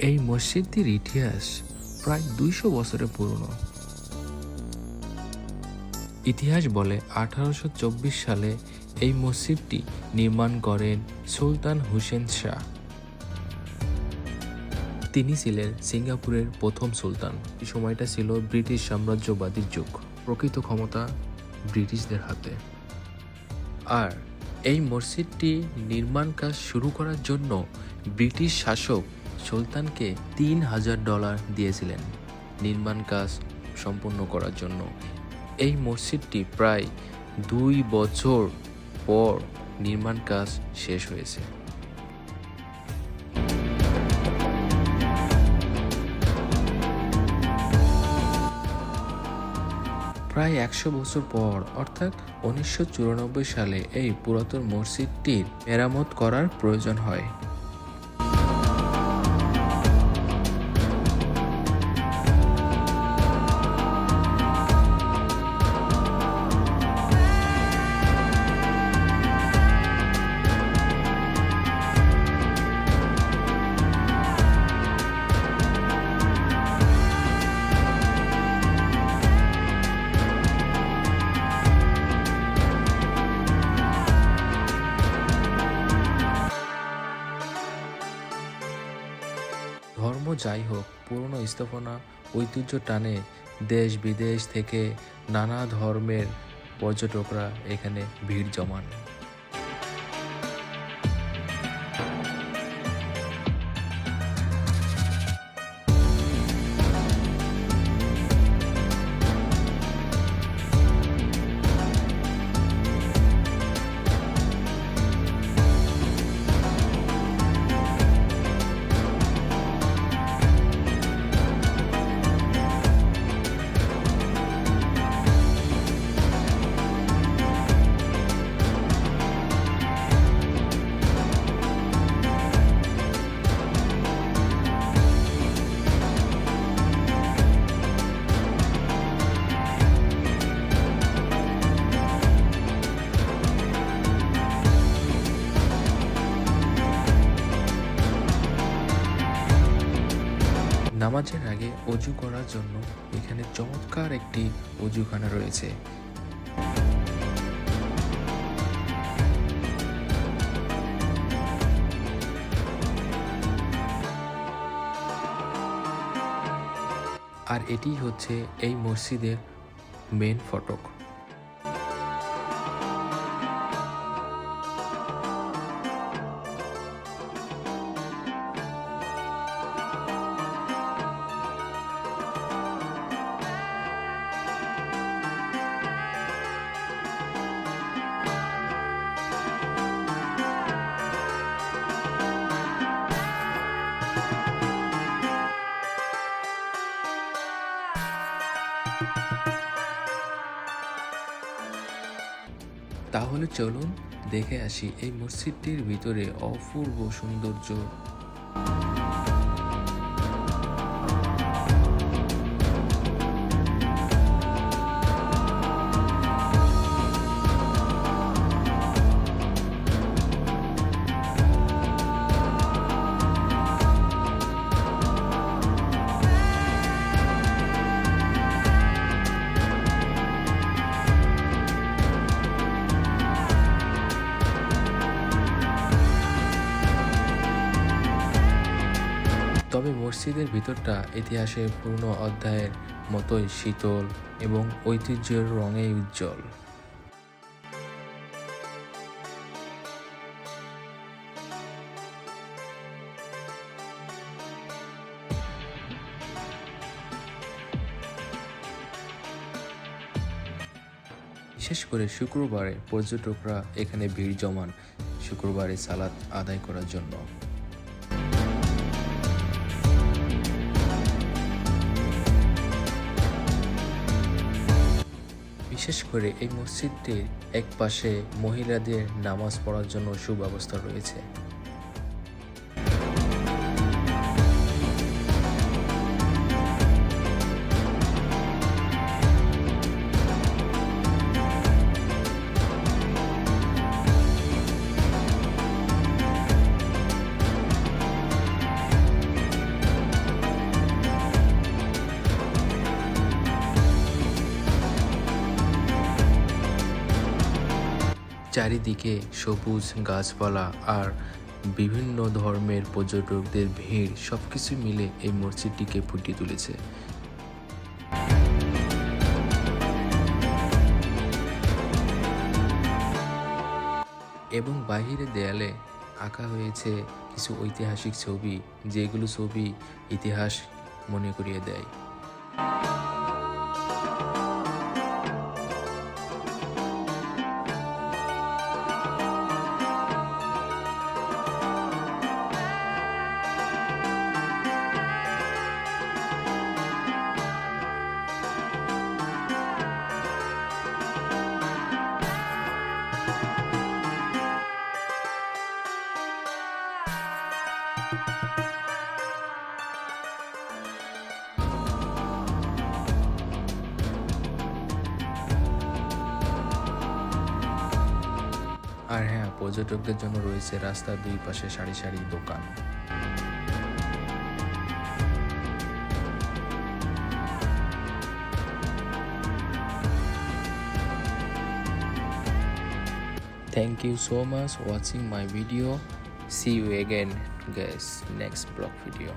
এই মসজিদটির ইতিহাস প্রায় ২০০ বছরের পুরনো। ইতিহাস বলে ১৮২৪ সালে এই মসজিদটি নির্মাণ করেন সুলতান হুসেন শাহ। তিনি ছিলেন সিঙ্গাপুরের প্রথম সুলতান। এই সময়টা ছিল ব্রিটিশ সাম্রাজ্যবাদীর যুগ, প্রকৃত ক্ষমতা ব্রিটিশদের হাতে। আর এই মসজিদটি নির্মাণ কাজ শুরু করার জন্য ব্রিটিশ শাসক সুলতানকে $৩,০০০ দিয়েছিলেন নির্মাণ কাজ সম্পন্ন করার জন্য। এই মসজিদটি প্রায় ২ বছর পর নির্মাণ কাজ শেষ হয়েছে। প্রায় ১০০ বছর পর অর্থাৎ ১৯৯৪ সালে এই পুরাতন মসজিদটির মেরামত করার প্রয়োজন হয়। ধর্ম যাই হোক, পুরনো স্থাপনা ঐতিহ্য টানে দেশ বিদেশ থেকে নানা ধর্মের পর্যটকরা এখানে ভিড় জমান। নামাজের আগে অজু করার জন্য এখানে চমৎকার একটি অজুখানা রয়েছে। আর এটি হচ্ছে এই মসজিদের মেন ফটক। তাহলে চলুন দেখে আসি এই মসজিদটির ভিতরে অপূর্ব সৌন্দর্য। তবে মসজিদের ভিতরটা ইতিহাসের পুরনো অধ্যায়ের মতোই শীতল এবং ঐতিহ্যের রঙে উজ্জ্বল। বিশেষ করে শুক্রবারে পর্যটকরা এখানে ভিড় জমান শুক্রবারে সালাত আদায় করার জন্য। বিশেষ করে এই মসজিদটির এক পাশে মহিলাদের নামাজ পড়ার জন্য সুব্যবস্থা রয়েছে। চারিদিকে সবুজ গাছপালা আর বিভিন্ন ধর্মের পর্যটকদের ভিড় সবকিছু মিলে এই মসজিদটিকে ফুটিয়ে তুলেছে। এবং বাহিরের দেয়ালে আঁকা হয়েছে কিছু ঐতিহাসিক ছবি, যেগুলো ছবি ইতিহাস মনে করিয়ে দেয়। আর হ্যাঁ, পর্যটকদের জন্য রয়েছে রাস্তার দুই পাশে সারি সারি দোকান। Thank you so much watching my video. See you again guys next vlog video.